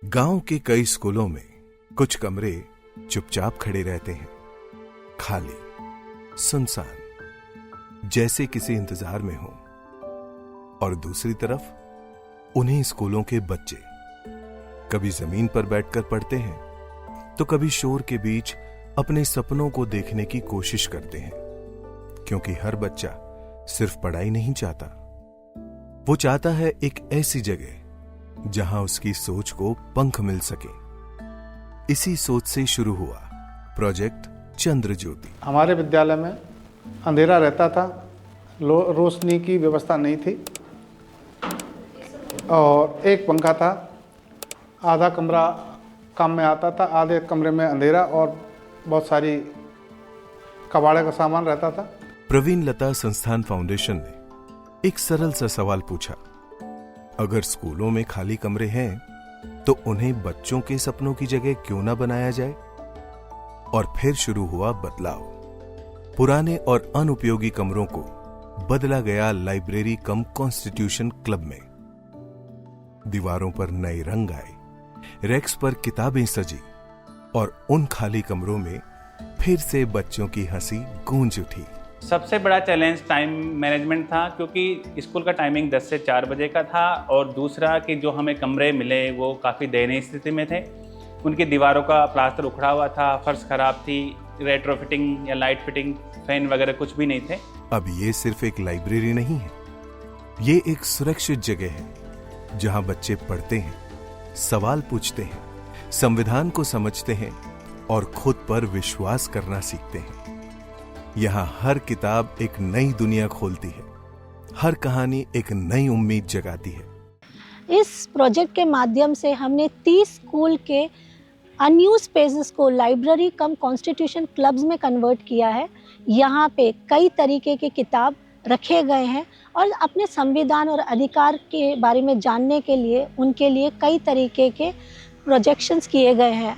गांव के कई स्कूलों में कुछ कमरे चुपचाप खड़े रहते हैं, खाली, सुनसान, जैसे किसी इंतजार में हो। और दूसरी तरफ उन्हीं स्कूलों के बच्चे कभी जमीन पर बैठकर पढ़ते हैं तो कभी शोर के बीच अपने सपनों को देखने की कोशिश करते हैं, क्योंकि हर बच्चा सिर्फ पढ़ाई नहीं चाहता, वो चाहता है एक ऐसी जगह जहां उसकी सोच को पंख मिल सके। इसी सोच से शुरू हुआ प्रोजेक्ट चंद्र ज्योति। हमारे विद्यालय में अंधेरा रहता था, रोशनी की व्यवस्था नहीं थी और एक पंखा था। आधा कमरा काम में आता था, आधे कमरे में अंधेरा और बहुत सारी कबाड़े का सामान रहता था। प्रवीण लता संस्थान फाउंडेशन ने एक सरल सा सवाल पूछा, अगर स्कूलों में खाली कमरे हैं तो उन्हें बच्चों के सपनों की जगह क्यों ना बनाया जाए। और फिर शुरू हुआ बदलाव। पुराने और अनुपयोगी कमरों को बदला गया लाइब्रेरी कम कॉन्स्टिट्यूशन क्लब में। दीवारों पर नए रंग आए, रैक्स पर किताबें सजी और उन खाली कमरों में फिर से बच्चों की हंसी गूंज उठी। सबसे बड़ा चैलेंज टाइम मैनेजमेंट था, क्योंकि स्कूल का टाइमिंग 10 से 4 बजे का था और दूसरा कि जो हमें कमरे मिले वो काफ़ी दयनीय स्थिति में थे। उनकी दीवारों का प्लास्टर उखड़ा हुआ था, फर्श खराब थी, रेट्रो फिटिंग या लाइट फिटिंग, फैन वगैरह कुछ भी नहीं थे। अब ये सिर्फ एक लाइब्रेरी नहीं है, ये एक सुरक्षित जगह है जहां बच्चे पढ़ते हैं, सवाल पूछते हैं, संविधान को समझते हैं और खुद पर विश्वास करना सीखते हैं। यहां हर किताब एक नई दुनिया खोलती है, हर कहानी एक नई उम्मीद जगाती है। इस प्रोजेक्ट के माध्यम से हमने 30 स्कूल के अनयूज्ड स्पेसेस को लाइब्रेरी कम कॉन्स्टिट्यूशन क्लब्स में कन्वर्ट किया है। यहाँ पे कई तरीके के किताब रखे गए हैं और अपने संविधान और अधिकार के बारे में जानने के लिए उनके लिए कई तरीके के प्रोजेक्शंस किए गए हैं।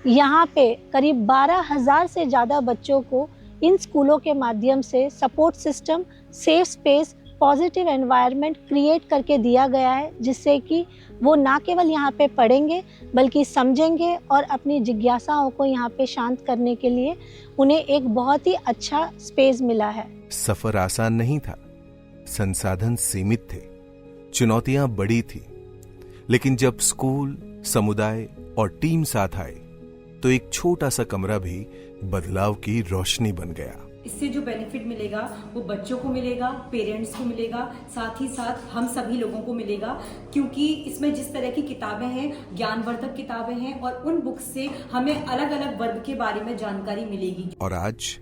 यहाँ पे करीब 12,000 से ज़्यादा बच्चों को इन स्कूलों के माध्यम से support system, safe space, positive environment create करके दिया गया है, जिससे कि वो ना केवल यहाँ पे पढ़ेंगे बल्कि समझेंगे और अपनी जिज्ञासाओं को यहाँ पे शांत करने के लिए उन्हें एक बहुत ही अच्छा स्पेस मिला है। सफर आसान नहीं था, संसाधन सीमित थे, चुनौतियां बड़ी थी, लेकिन जब स्कूल, समुदाय और टीम साथ आए तो एक छोटा सा कमरा भी बदलाव की रोशनी बन गया। इससे जो बेनिफिट मिलेगा वो बच्चों को मिलेगा, पेरेंट्स को मिलेगा, साथ ही साथ हम सभी लोगों को मिलेगा, क्योंकि इसमें जिस तरह की किताबें हैं, ज्ञानवर्धक किताबें हैं और उन बुक्स से हमें अलग अलग वर्ग के बारे में जानकारी मिलेगी। और आज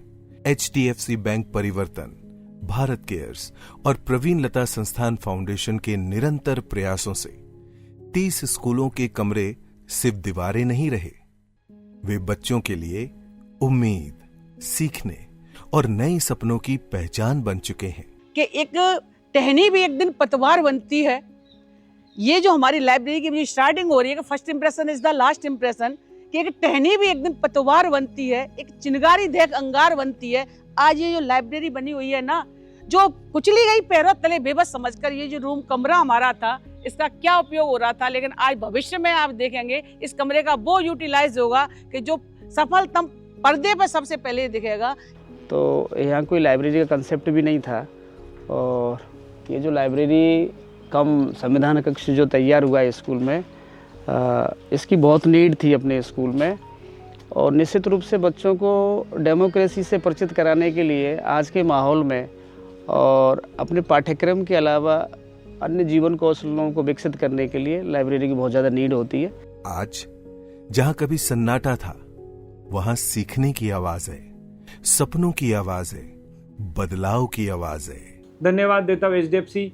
HDFC बैंक परिवर्तन, भारत केयर्स और प्रवीण लता संस्थान फाउंडेशन के निरंतर प्रयासों से 30 स्कूलों के कमरे सिर्फ दीवारें नहीं रहे, वे बच्चों के लिए उम्मीद, सीखने और नए सपनों की पहचान बन चुके हैं। कि एक टहनी भी एक दिन पतवार बनती है। ये जो हमारी लाइब्रेरी की स्टार्टिंग हो रही है कि first impression is the last impression, कि एक टहनी भी एक दिन पतवार बनती है, एक चिंगारी देख अंगार बनती है। आज ये जो लाइब्रेरी बनी हुई है ना, जो कुचली गई पैरों तले बेबस समझकर ये जो रूम कमरा हमारा था, इसका क्या उपयोग हो रहा था, लेकिन आज भविष्य में आप देखेंगे इस कमरे का वो यूटिलाइज होगा कि जो सफलतम पर्दे पर सबसे पहले दिखेगा। तो यहाँ कोई लाइब्रेरी का कंसेप्ट भी नहीं था और ये जो लाइब्रेरी कम संविधान कक्ष जो तैयार हुआ है स्कूल में, इसकी बहुत नीड थी अपने स्कूल में। और निश्चित रूप से बच्चों को डेमोक्रेसी से परिचित कराने के लिए आज के माहौल में और अपने पाठ्यक्रम के अलावा अन्य जीवन कौशलों को विकसित करने के लिए लाइब्रेरी की बहुत ज़्यादा नीड होती है। आज जहां कभी सन्नाटा था, वहां सीखने की आवाज है, सपनों की आवाज है, बदलाव की आवाज है। धन्यवाद देता हूँ HDFC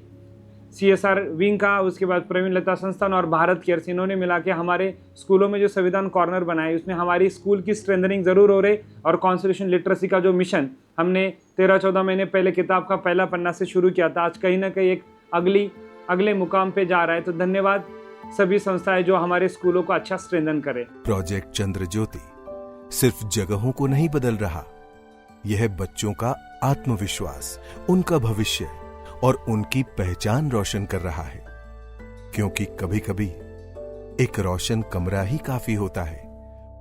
CSR विंग का, उसके बाद प्रवीण लता संस्थान और भारत केयर्स, इन्होंने मिला के हमारे स्कूलों में जो संविधान कॉर्नर बनाए, उसमें हमारी स्कूल की स्ट्रेंथनिंग जरूर हो रही। और कॉन्स्टिट्यूशन लिटरेसी का जो मिशन हमने 13-14 महीने पहले किताब का पहला पन्ना से शुरू किया था, आज कहीं ना कहीं एक अगले मुकाम पे जा रहा है। तो धन्यवाद सभी संस्थाएं जो हमारे स्कूलों को अच्छा स्ट्रेंथन करे। प्रोजेक्ट चंद्र ज्योति सिर्फ जगहों को नहीं बदल रहा, यह बच्चों का आत्मविश्वास, उनका भविष्य और उनकी पहचान रोशन कर रहा है। क्योंकि कभी-कभी एक रोशन कमरा ही काफी होता है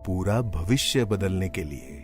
पूरा भविष्य बदलने के लिए।